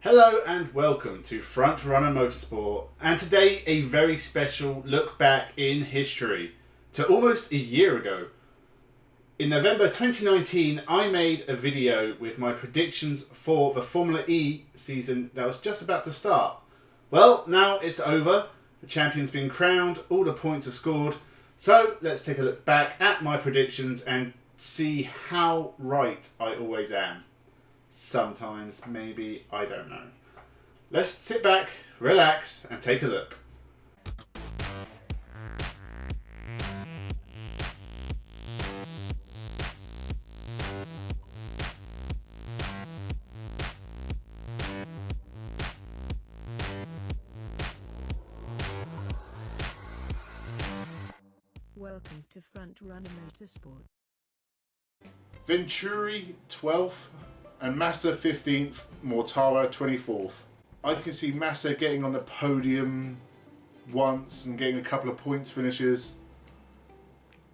Hello and welcome to Frontrunner Motorsport, and today a very special look back in history to almost a year ago. In November 2019 I made a video with my predictions for the Formula E season that was just about to start. Well, now it's over, the champion's been crowned, all the points are scored, so let's take a look back at my predictions and see how right I always am. Sometimes, maybe, I don't know. Let's sit back, relax, and take a look. Welcome to Frontrunner Motorsport. Venturi 12th and Massa 15th, Mortara 24th. I can see Massa getting on the podium once and getting a couple of points finishes,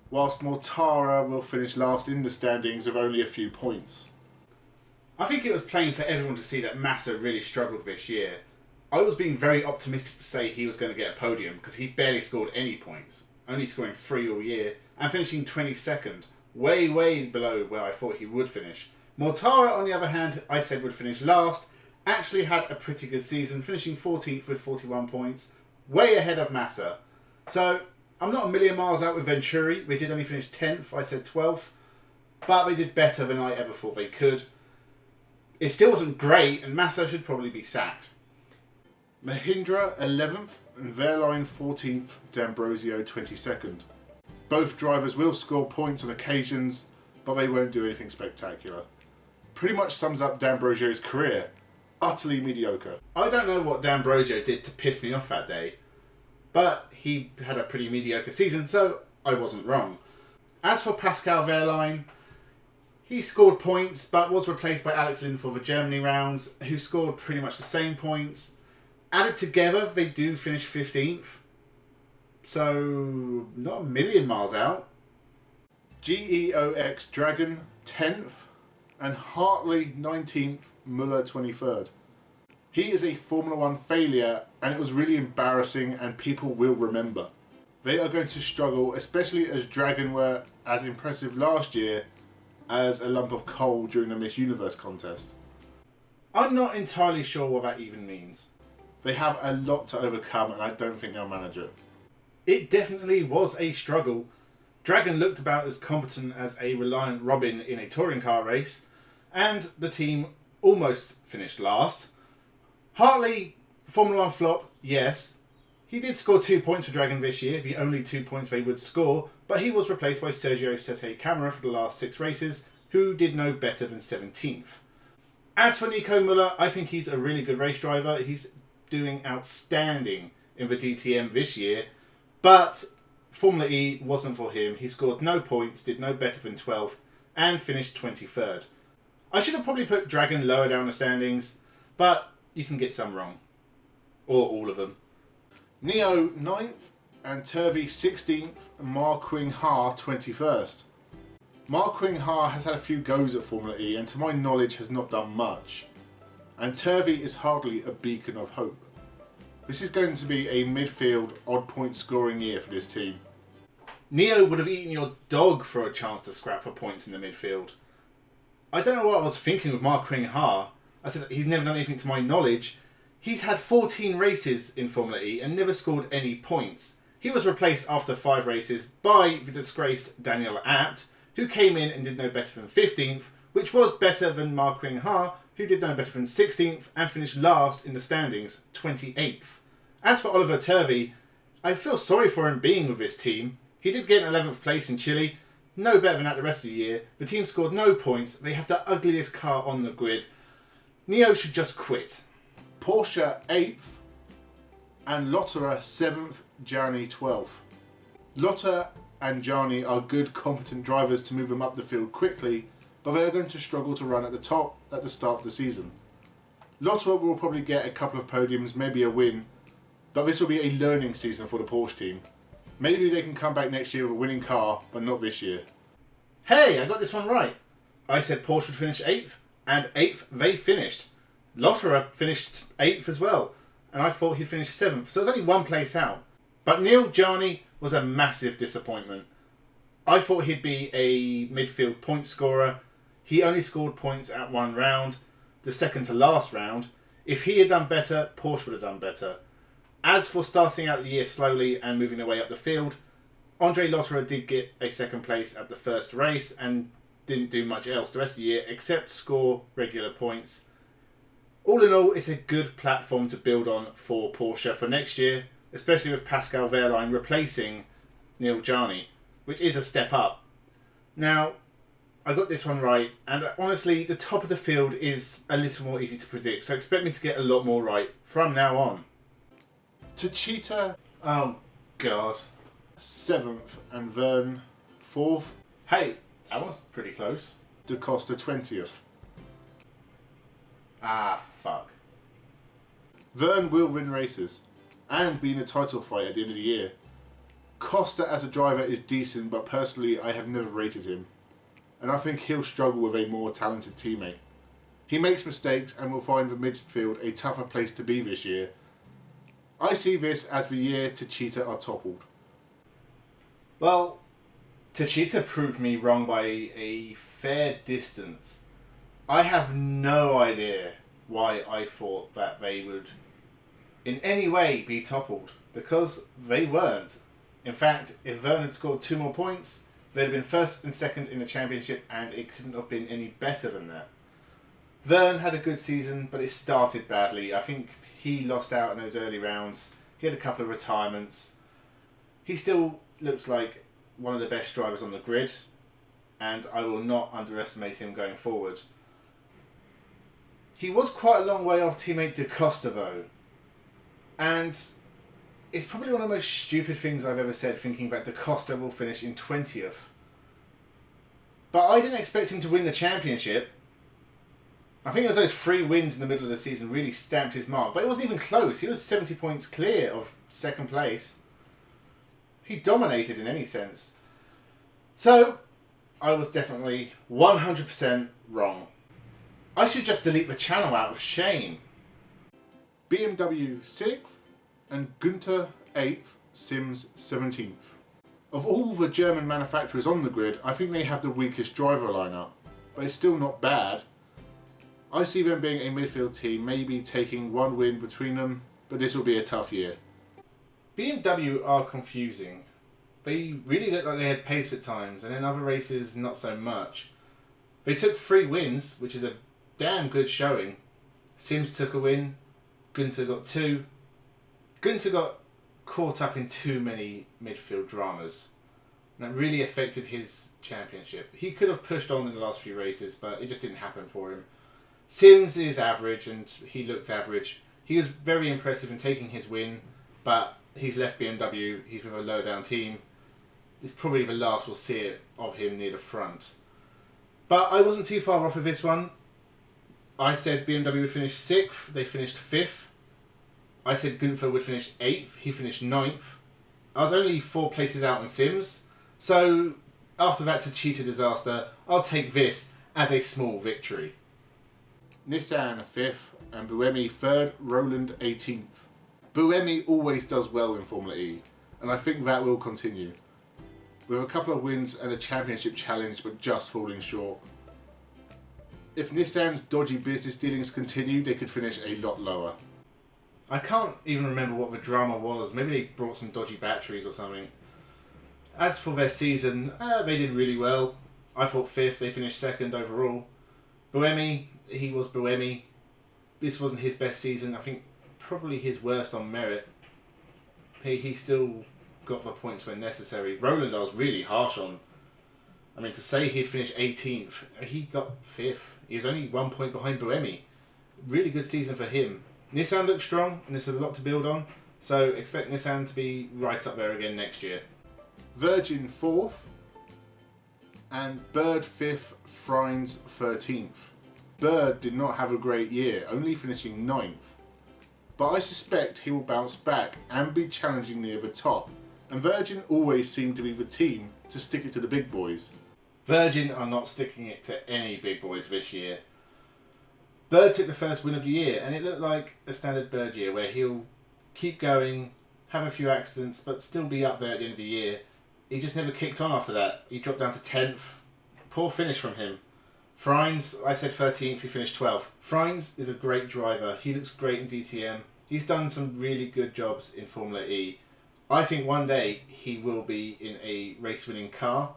whilst Mortara will finish last in the standings with only a few points. I think it was plain for everyone to see that Massa really struggled this year. I was being very optimistic to say he was going to get a podium because he barely scored any points, only scoring 3 all year and finishing 22nd, way below where I thought he would finish. Mortara, on the other hand, I said would finish last, actually had a pretty good season, finishing 14th with 41 points, way ahead of Massa. So, I'm not a million miles out with Venturi. They did only finish 10th, I said 12th, but they did better than I ever thought they could. It still wasn't great, and Massa should probably be sacked. Mahindra 11th and Wehrlein 14th, D'Ambrosio 22nd. Both drivers will score points on occasions, but they won't do anything spectacular. Pretty much sums up D'Ambrosio's career. Utterly mediocre. I don't know what D'Ambrosio did to piss me off that day, but he had a pretty mediocre season, so I wasn't wrong. As for Pascal Wehrlein, he scored points, but was replaced by Alex Lynn for the Germany rounds, who scored pretty much the same points. Added together, they do finish 15th, so not a million miles out. GEOX Dragon 10th and Hartley 19th, Muller 23rd. He is a Formula 1 failure and it was really embarrassing and people will remember. They are going to struggle, especially as Dragon were as impressive last year as a lump of coal during the Miss Universe contest. I'm not entirely sure what that even means. They have a lot to overcome and I don't think they'll manage it. It definitely was a struggle. Dragon looked about as competent as a Reliant Robin in a touring car race, and the team almost finished last. Hartley, Formula 1 flop, yes. He did score 2 points for Dragon this year, the only 2 points they would score, but he was replaced by Sergio Sette Camara for the last 6 races, who did no better than 17th. As for Nico Müller, I think he's a really good race driver. He's doing outstanding in the DTM this year, but Formula E wasn't for him. He scored no points, did no better than 12th, and finished 23rd. I should have probably put Dragon lower down the standings, but you can get some wrong. Or all of them. Neo 9th and Turvey 16th and Marquing Ha 21st. Marquing Ha has had a few goes at Formula E and to my knowledge has not done much. And Turvey is hardly a beacon of hope. This is going to be a midfield odd point scoring year for this team. Neo would have eaten your dog for a chance to scrap for points in the midfield. I don't know what I was thinking with Mark Ha. I said he's never done anything to my knowledge. He's had 14 races in Formula E and never scored any points. He was replaced after 5 races by the disgraced Daniel Abt, who came in and did no better than 15th, which was better than Mark Ha, who did no better than 16th and finished last in the standings, 28th. As for Oliver Turvey, I feel sorry for him being with this team. He did get an 11th place in Chile, no better than that the rest of the year. The team scored no points, they have the ugliest car on the grid. Neo should just quit. Porsche 8th and Lotterer 7th, Jani 12th. Lotterer and Jani are good, competent drivers to move them up the field quickly, but they are going to struggle to run at the top at the start of the season. Lotterer will probably get a couple of podiums, maybe a win, but this will be a learning season for the Porsche team. Maybe they can come back next year with a winning car, but not this year. Hey, I got this one right. I said Porsche would finish 8th, and 8th they finished. Lotterer finished 8th as well, and I thought he'd finish 7th, so it was only one place out. But Jani was a massive disappointment. I thought he'd be a midfield point scorer. He only scored points at one round, the second to last round. If he had done better, Porsche would have done better. As for starting out the year slowly and moving their way up the field, Andre Lotterer did get a second place at the first race and didn't do much else the rest of the year except score regular points. All in all, it's a good platform to build on for Porsche for next year, especially with Pascal Wehrlein replacing Jani, which is a step up. Now, I got this one right, and honestly, the top of the field is a little more easy to predict, so expect me to get a lot more right from now on. TECHEETAH, Oh, God. 7th, and Vergne 4th. Hey, that was pretty close. Costa 20th. Ah, fuck. Vergne will win races and be in a title fight at the end of the year. Costa as a driver is decent, but personally I have never rated him, and I think he'll struggle with a more talented teammate. He makes mistakes and will find the midfield a tougher place to be this year. I see this as the year TECHEETAH are toppled. Well, TECHEETAH proved me wrong by a fair distance. I have no idea why I thought that they would in any way be toppled, because they weren't. In fact, if Vergne had scored 2 more points, they'd have been first and second in the championship, and it couldn't have been any better than that. Vergne had a good season, but it started badly. I think he lost out in those early rounds. He had a couple of retirements. He still looks like one of the best drivers on the grid, and I will not underestimate him going forward. He was quite a long way off teammate Costa though, and it's probably one of the most stupid things I've ever said, thinking that Costa will finish in 20th. But I didn't expect him to win the championship. I think it was those 3 wins in the middle of the season really stamped his mark, but it wasn't even close. He was 70 points clear of second place. He dominated in any sense. So, I was definitely 100% wrong. I should just delete the channel out of shame. BMW 6th and Gunther 8th, Sims 17th. Of all the German manufacturers on the grid, I think they have the weakest driver lineup, but it's still not bad. I see them being a midfield team, maybe taking 1 win between them, but this will be a tough year. BMW are confusing. They really look like they had pace at times, and in other races not so much. They took 3 wins, which is a damn good showing. Sims took a win, Gunther got 2. Gunther got caught up in too many midfield dramas. That really affected his championship. He could have pushed on in the last few races, but it just didn't happen for him. Sims is average, and he looked average. He was very impressive in taking his win, but he's left BMW, he's with a low down team. It's probably the last we'll see of him near the front. But I wasn't too far off of this one. I said BMW would finish 6th, they finished 5th. I said Gunther would finish 8th, he finished 9th. I was only 4 places out on Sims, so after that TECHEETAH disaster, I'll take this as a small victory. Nissan 5th and Buemi 3rd, Roland 18th. Buemi always does well in Formula E, and I think that will continue, with a couple of wins and a championship challenge but just falling short. If Nissan's dodgy business dealings continue, they could finish a lot lower. I can't even remember what the drama was. Maybe they brought some dodgy batteries or something. As for their season, they did really well. I thought 5th, they finished 2nd overall. Buemi, he was Buemi. This wasn't his best season. I think probably his worst on merit. He still got the points when necessary. Roland I was really harsh on. I mean, to say he'd finished 18th, he got 5th. He was only 1 point behind Buemi. Really good season for him. Nissan looks strong, and there's a lot to build on, so expect Nissan to be right up there again next year. Virgin 4th and Bird 5th, Frijns 13th. Bird did not have a great year, only finishing 9th. But I suspect he will bounce back and be challenging near the top, and Virgin always seem to be the team to stick it to the big boys. Virgin are not sticking it to any big boys this year. Bird took the first win of the year, and it looked like a standard Bird year where he'll keep going, have a few accidents, but still be up there at the end of the year. He just never kicked on after that. He dropped down to 10th. Poor finish from him. Frijns, I said 13th, he finished 12th. Frijns is a great driver. He looks great in DTM. He's done some really good jobs in Formula E. I think one day he will be in a race-winning car,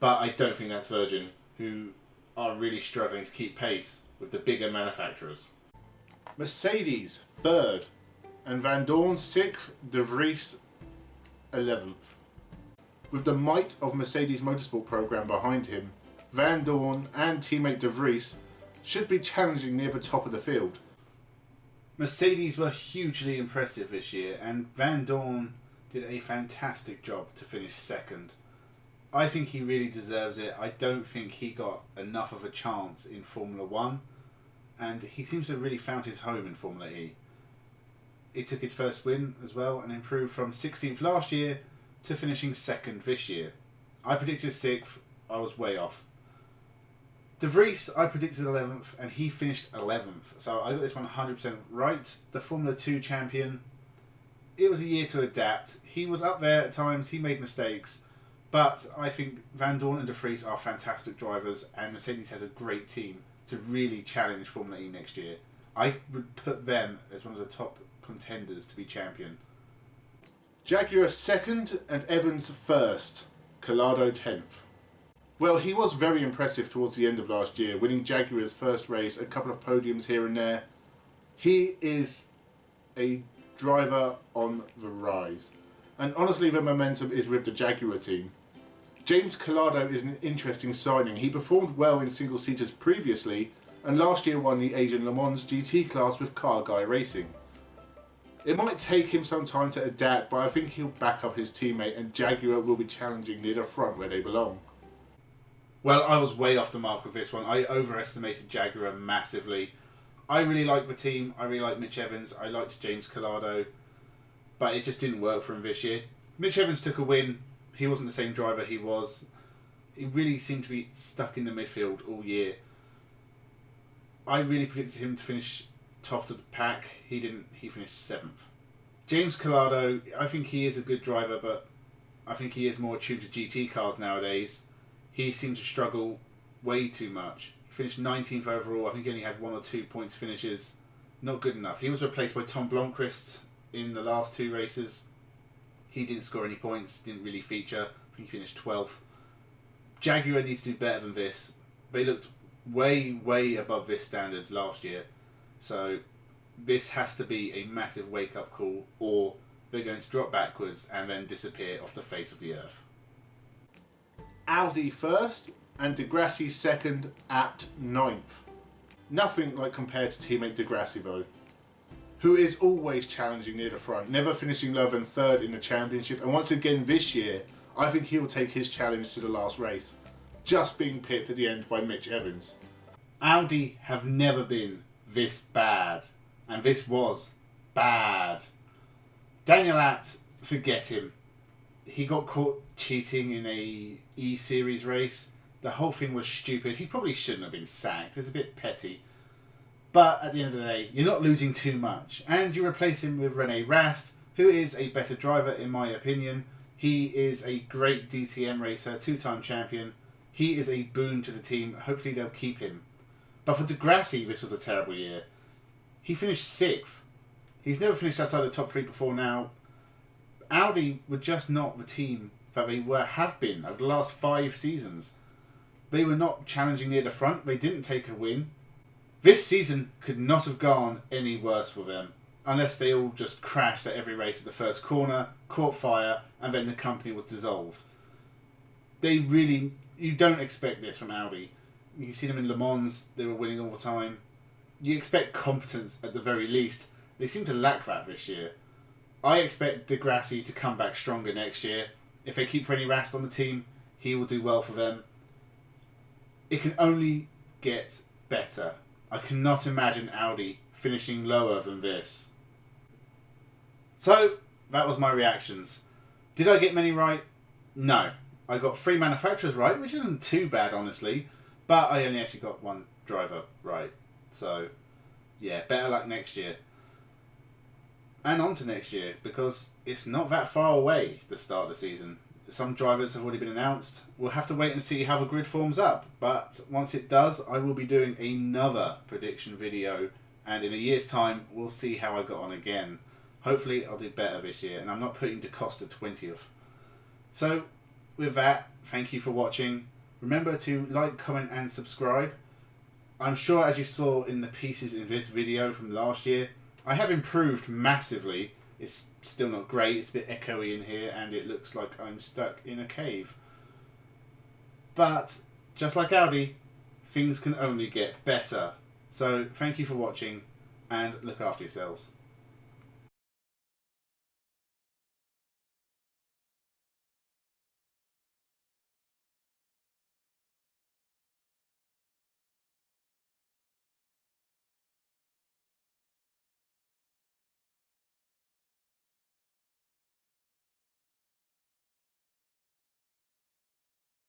but I don't think that's Vergne, who are really struggling to keep pace with the bigger manufacturers. Mercedes 3rd, and Van Dorn 6th, De Vries 11th. With the might of Mercedes Motorsport program behind him, Van Dorn and teammate De Vries should be challenging near the top of the field. Mercedes were hugely impressive this year, and Van Dorn did a fantastic job to finish 2nd. I think he really deserves it. I don't think he got enough of a chance in Formula 1, and he seems to have really found his home in Formula E. He took his first win as well and improved from 16th last year to finishing 2nd this year. I predicted 6th, I was way off. De Vries, I predicted 11th, and he finished 11th, so I got this one 100% right. The Formula 2 champion. It was a year to adapt. He was up there at times, he made mistakes, but I think Van Dorn and De Vries are fantastic drivers, and Mercedes has a great team to really challenge Formula E next year. I would put them as one of the top contenders to be champion. Jaguar 2nd and Evans 1st, Calado 10th. Well, he was very impressive towards the end of last year, winning Jaguar's first race, a couple of podiums here and there. He is a driver on the rise, and honestly the momentum is with the Jaguar team. James Calado is an interesting signing. He performed well in single-seaters previously, and last year won the Asian Le Mans GT class with Car Guy Racing. It might take him some time to adapt, but I think he'll back up his teammate, and Jaguar will be challenging near the front where they belong. Well, I was way off the mark with this one. I overestimated Jaguar massively. I really like the team. I really like Mitch Evans. I liked James Calado. But it just didn't work for him this year. Mitch Evans took a win. He wasn't the same driver he was. He really seemed to be stuck in the midfield all year. I really predicted him to finish top of the pack. He didn't. He finished 7th. James Calado, I think he is a good driver, but I think he is more attuned to GT cars nowadays. He seemed to struggle way too much. He finished 19th overall. I think he only had 1 or 2 points finishes. Not good enough. He was replaced by Tom Blomqvist in the last 2 races. He didn't score any points, didn't really feature. I think he finished 12th. Jaguar needs to do better than this. They looked way, way above this standard last year. So this has to be a massive wake-up call, or they're going to drop backwards and then disappear off the face of the earth. Audi 1st and De Grassi 2nd at 9th. Nothing like compared to teammate De Grassi though, who is always challenging near the front, never finishing lower than 3rd in the championship, and once again this year I think he will take his challenge to the last race, just being pipped at the end by Mitch Evans. Audi have never been this bad, and this was bad. Daniel Abt, forget him. He got caught cheating in a E-Series race. The whole thing was stupid. He probably shouldn't have been sacked. It's a bit petty. But at the end of the day, you're not losing too much. And you replace him with René Rast, who is a better driver in my opinion. He is a great DTM racer, 2-time champion. He is a boon to the team. Hopefully they'll keep him. But for De Grassi, this was a terrible year. He finished 6th. He's never finished outside the top 3 before now. Audi were just not the team that they have been over the last 5 seasons. They were not challenging near the front. They didn't take a win. This season could not have gone any worse for them, unless they all just crashed at every race at the first corner, caught fire, and then the company was dissolved. You don't expect this from Audi. You can see them in Le Mans, they were winning all the time. You expect competence at the very least. They seem to lack that this year. I expect De Grassi to come back stronger next year. If they keep René Rast on the team, he will do well for them. It can only get better. I cannot imagine Audi finishing lower than this. So, that was my reactions. Did I get many right? No. I got 3 manufacturers right, which isn't too bad honestly, but I only actually got 1 driver right. So, yeah, better luck next year. And on to next year, because it's not that far away, the start of the season. Some drivers have already been announced. We'll have to wait and see how the grid forms up. But once it does, I will be doing another prediction video. And in a year's time, we'll see how I got on again. Hopefully, I'll do better this year. And I'm not putting Costa 20th. So, with that, thank you for watching. Remember to like, comment and subscribe. I'm sure, as you saw in the pieces in this video from last year, I have improved massively. It's still not great, it's a bit echoey in here and it looks like I'm stuck in a cave. But, just like Audi, things can only get better. So, thank you for watching and look after yourselves.